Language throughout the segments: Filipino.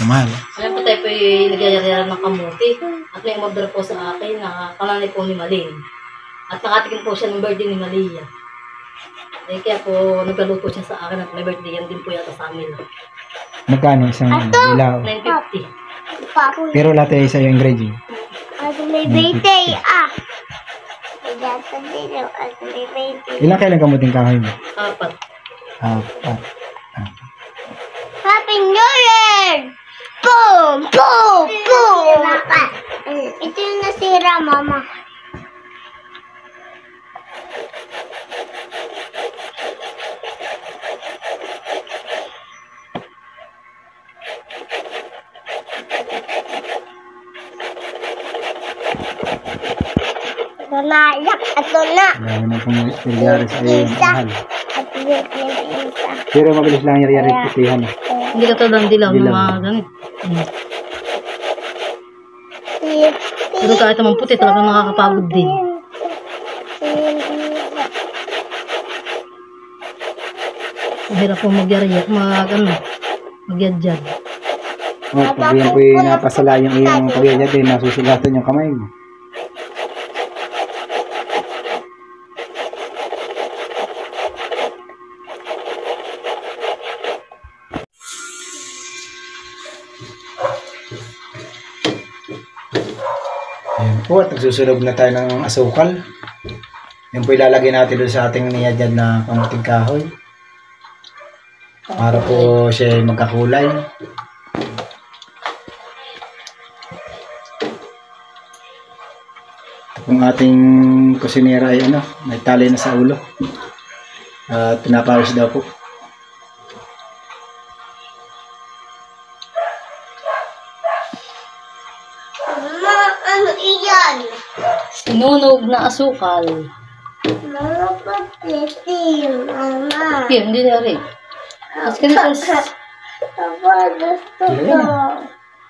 Mahal. Alam po tayo po yung nagyayarihan ng kamuti. At may order po sa akin na kalanay po ni Malin. At nakatikim po siya ng birthday ni Malia. Eh, kaya po nagkaluto siya sa akin at may birthday yan din po yata sa amin. Magkano isang ilaw? 950. Pero lahat ay isa yung ingredient. At may birthday, Ilang kailan kamuting kahoy mo? 4. Apat. Happy New Year! Boom! Boom! Boom! Ito yung nasira, Mama. Ito na, ito na. Dahil na pong nangyari sa iyo, mahal. At yung isa. Pero mabilis lang nangyari putihan. Hindi ka talagang dilaw ng mga ganit. Pero kahit naman puti, talagang nakakapagod din. Ang hirap po magyadjad. Pag yan po yung napasala yung iyong pagyayad, masusulatan yung kamay mo. Ayan po, at nagsusunog na tayo ng asukal. Yan po ilalagay natin doon sa ating niyadyan na kamuting kahoy. Para po siya magkakulay. Kung ating kusinera ay may tali na sa ulo. At pinapawis daw po. Ano iyan? Sinunog na asukal. Mama, patitim, Mama. Hindi, hindi na rin. Mas ganito. Papa, gusto ko.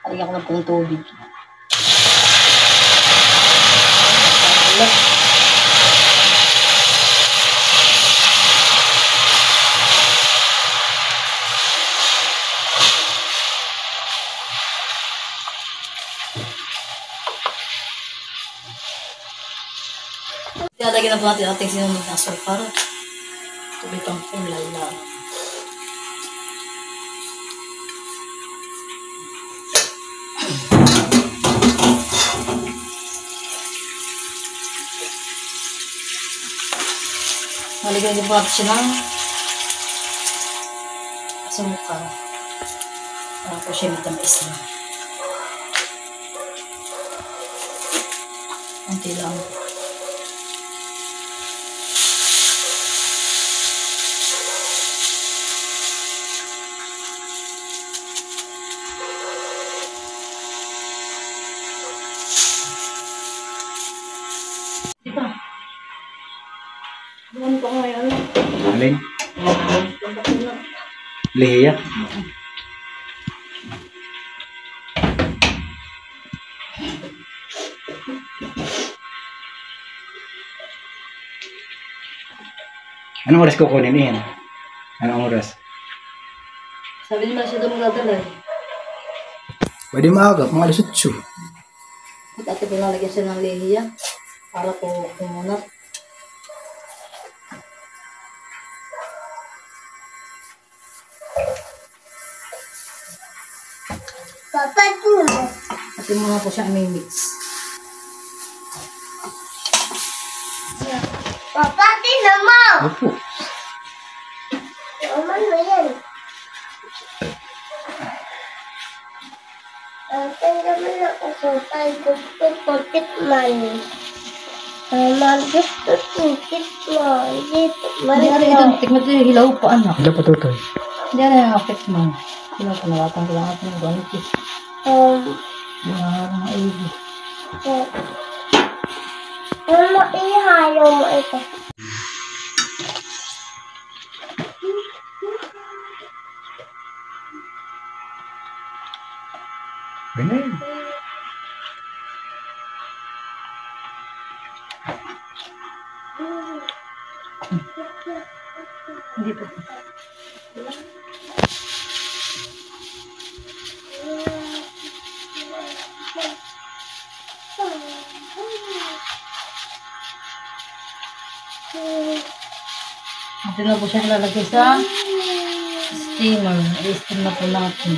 Alagyan ko ng pong tubig. Lagyan na po natin ating sinunod na asukal. Tubig pang kulay lang. Maligyan din po natin siya ng asukal. Para po siya matamis na. Kunti lang. Diba? Buwan pa ngayon. Alin? Leia. Anong oras kukunin yan? Anong oras? Sabi nila siya daw magdadala eh. Pwede maaga, mga alas 8. At ate po nalagyan siya ng lehiya para po kumunat. Papa, tulo. At yung mga po siya may mix. Papa, tinan mo. Opo. Mama, ano yan? Ate naman ako sa gusto ko tikman. Mama, gusto ko tikman. Dito, Hindi na rin ito. Tikman ito yung hilaw po anak. Wala pa tutoy. Hindi na yung affect mo. Hilaw po nawatang ko lang at ng ganit eh. Mga aibi. Mama, ihalo mo ito. Ganyan. Hindi po. Ito na po siya ilalagay sa steamer. I-steam na po natin.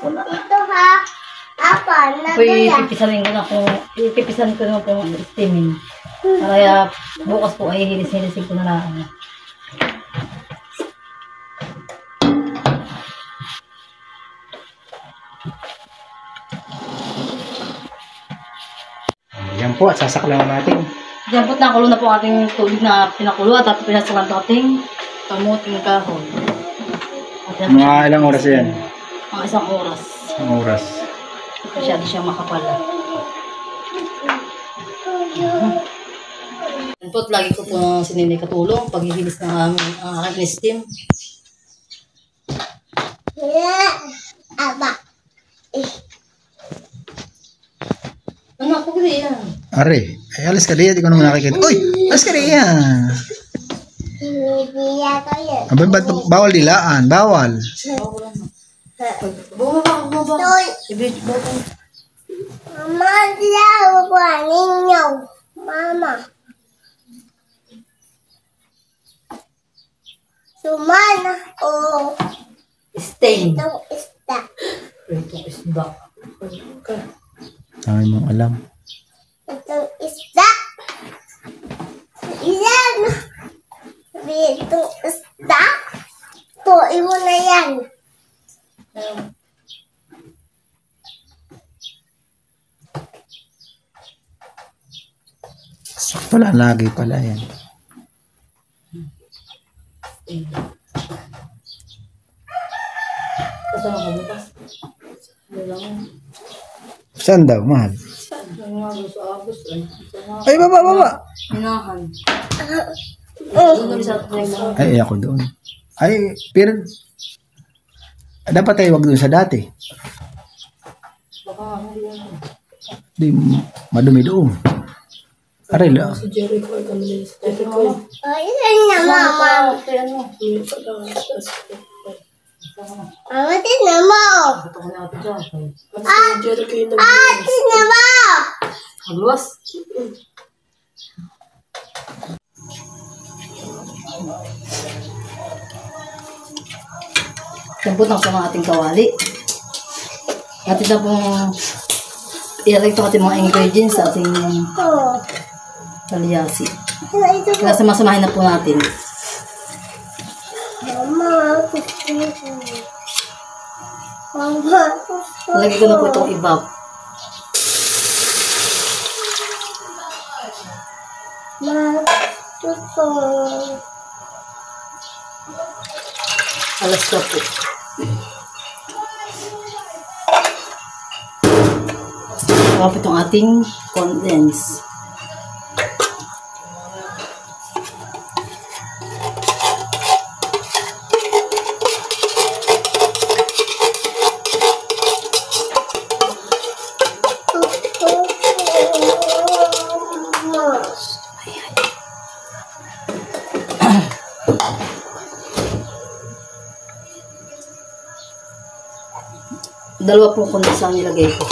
Dito ha. Apa, Apoy, pipisanin ko na kung ipipisan ko na kung steaming. Kaya bukas po ay hilis-hilisin ko na lang. Yan po, at sasaklaw natin. Diyan po nakulo na po ang ating tubig na pinakulo at pinasalan ko ating kamuting kahoy. At yan po Mga ilang oras yan? Mga 1 oras. Ang oras. Masyado siya makapal. Yan po, lagi ko po sininay katulong paghihilis ng ang aking steam. Aba. Ano ako gano'n yan? Are, ay alis ka diyan, di ko naman nakikita. Uy, alis ka diyan. Hindi ako yun. Abay, bawal dilaan, bawal. Bumaba. I-video ba ito? Mama, dilaw ko ninyo. Mama. Sumana o Stain. itong isda. Itong isda. Ay, mong alam. Itong isda. Ilan. Itong isda. Tuin mo na yan. Pala, lagi pala yan. Kasama ka bukas. Walang Saan daw, mahal? nga sa Agos. Ay, baba. Hinahan. Doon sa Ay, ako doon. Ay, pero dapat tayo wag doon sa dati. baka hindi yan. Di, madumi doon. Aray, la. Si Jericho ay kami sa Jericho. O, ilan na mama. Mama, tinan mo. Ito ko na ito dyan. Tinan mo. Magluwas. Lambot na po ng ating kawali. At ito pong ilalagay ito ating mga ingredients sa ating Oh. kalyasi. Ito Kaya samasamahin na po natin. Mama, Mama, Lagay ko na po itong ibab. Mama, Alas ka po. Tapos itong ating condense. Dalawa pong condense ang nilagay ko.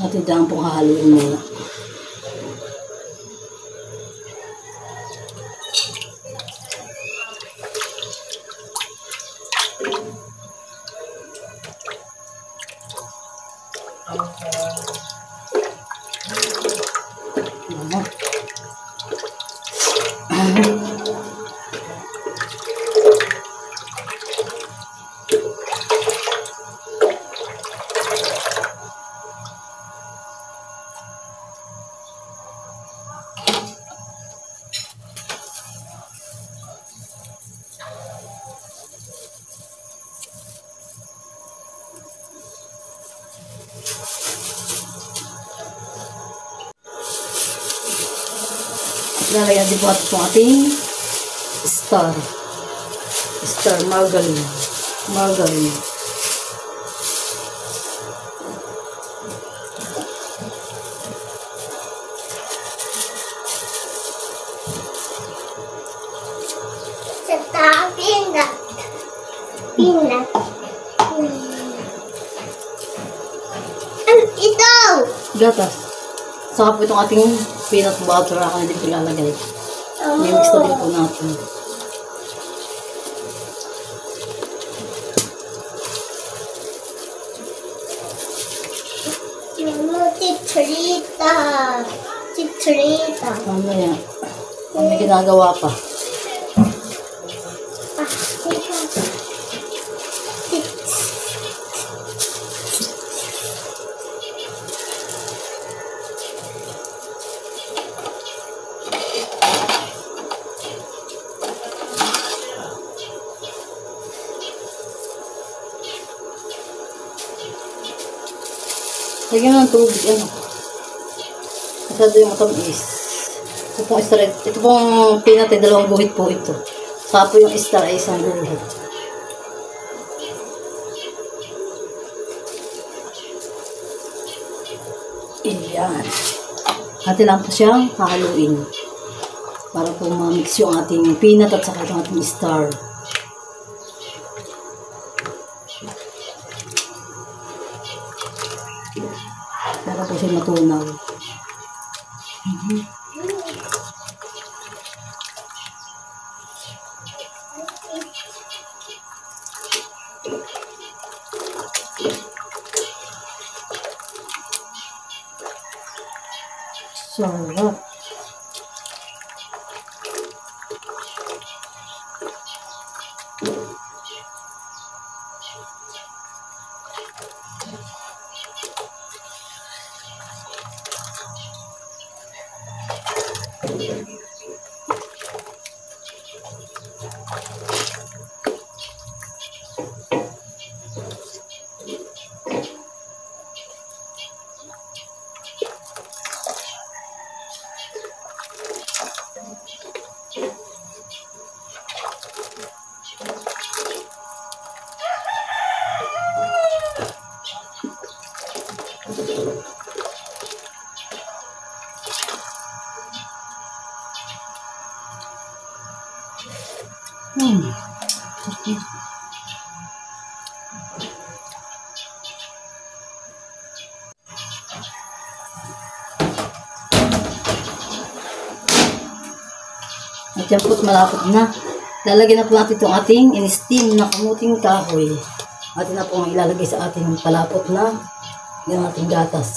At dyan pong hahaluin muna. Lalagyan din po natin itong ating star. Star margarine. Margarine. Sa peanut. Peanut. Ito! Gatas. Saka po itong ating peanut butter ako na din po ilalagay. I-mix na din po natin. Chitrita. Chitrita. Mamaya. May ginagawa pa. Lagyan ng tubig, ano. Masyado yung matamis. Ito pong star, ito pong peanut ay 2 guhit po ito. Saka po yung star ay 1 guhit. Iyan. Atin lang po siyang hahaluin. Para po ma-mix yung ating peanut at saka yung ating star. Para po siya matunaw. Sarap. At yan po't malapot na. Lalagyan na po natin itong ating in-steam na kamuting kahoy. Atin na po ang ilalagay sa ating palapot na yung ating gatas.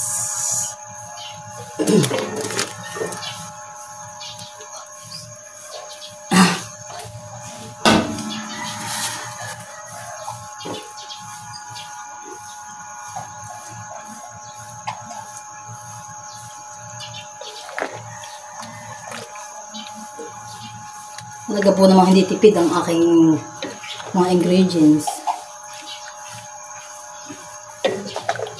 Talaga po namang hindi tipid ang aking mga ingredients.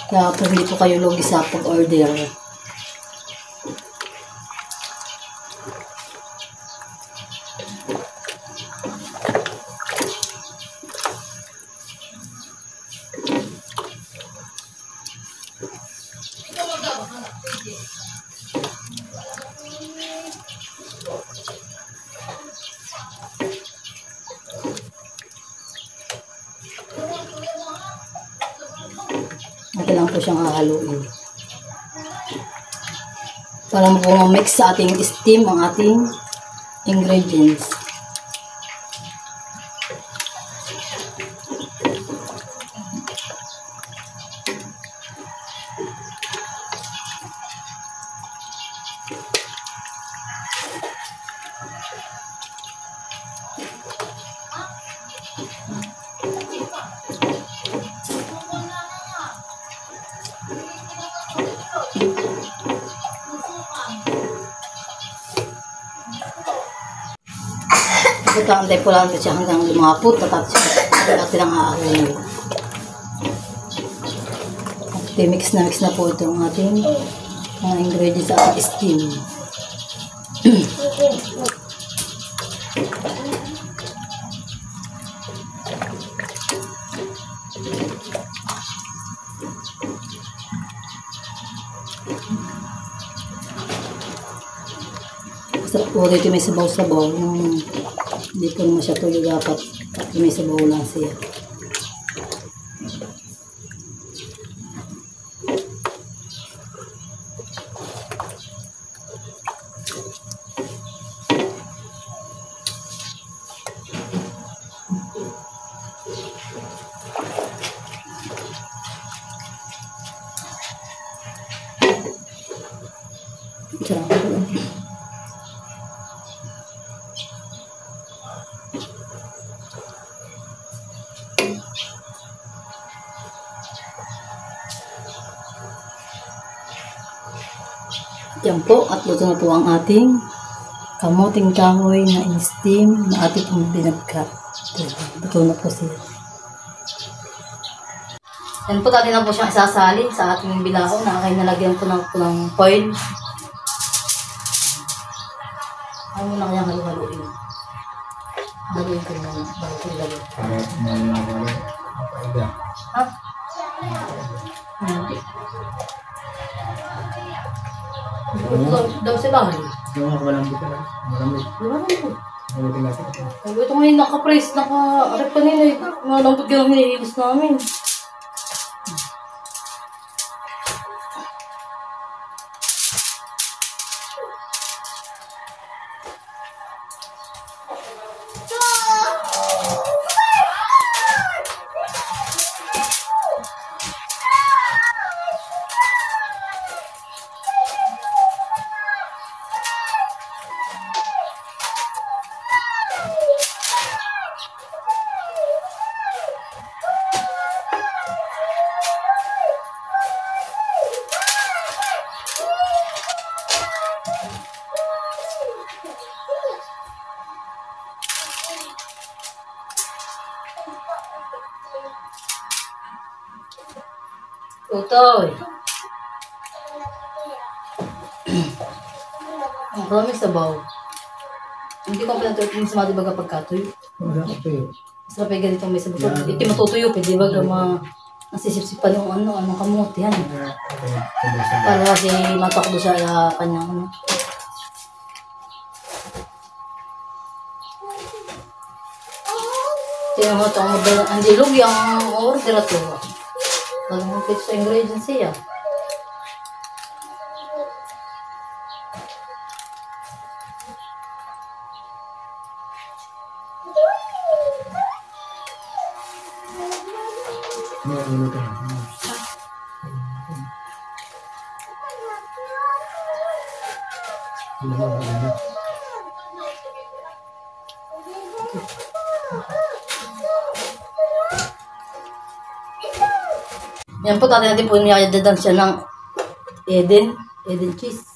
Kaya po hindi po kayo lugi sa pag-order. Natin lang po siyang hahaluin. Para po ma-mix sa ating steam ang ating ingredients. Antay po lang siya hanggang lumapot at natin ang aaronin. Mix na po itong ating mga ingredients sa ating steam. Masarap po dito may sabaw-sabaw. Yung hindi po naman siya tuloy dapat. May sabaw lang siya. Sarap po lang. Yan po, at luto na po ang ating kamuting kahoy na in-steam na ating pong binagkat. Luto na po siya. Yan po, dati na po siyang isasalin sa ating bilao na kaya nalagyan ko ng foil. Ayaw mo na kaya halu-haluin. Haluin ko na bago ko ilagay. Ha? Hindi. Daw sila rin. Yung ako malambot na. Malambot. Malambot po. Mabuti natin. Ito ngayon naka-press, naka-arep kanina eh. Malambot ka lang hinihilis namin. Utoy. Ang dami sabaw. Hindi ko pinatuloy yung sama, di ba kapag katoy? Wala ko yun. Masarap yung ganito may sabaw. Hindi matutuyo, di ba nasisipsipan yung kamote yan. Para kasi matakbo sa kanyang Tingnan mo ito, ang dilog yung order ito. Walang complete sa ingredients siya. Yan po, tatay natin po niyayadadan siya ng Eden cheese.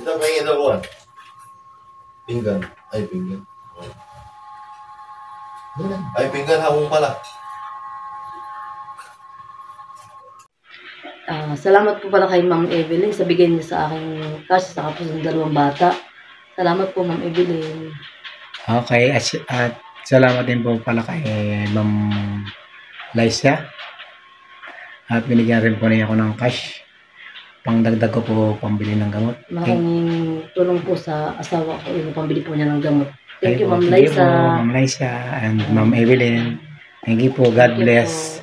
Ito pa yung ako. Pinggan. Ay, pinggan. Ay, pinggan. Hawong pala. Salamat po pala kay Ma'am Evelyn sa bigay niya sa aking cash sa kapos ng 2 bata. Salamat po, Ma'am Evelyn. Okay, at salamat din po pala kay Ma'am Liza At binigyan rin po niya ako ng cash. Pangdagdag ko po pambili ng gamot. Maraming tulong po sa asawa ko. Yung pambili po niya ng gamot. Thank you, po. Ma'am Thank you po, Liza. Ma'am Liza and Ma'am Evelyn. Thank you po. God Thank you bless. po.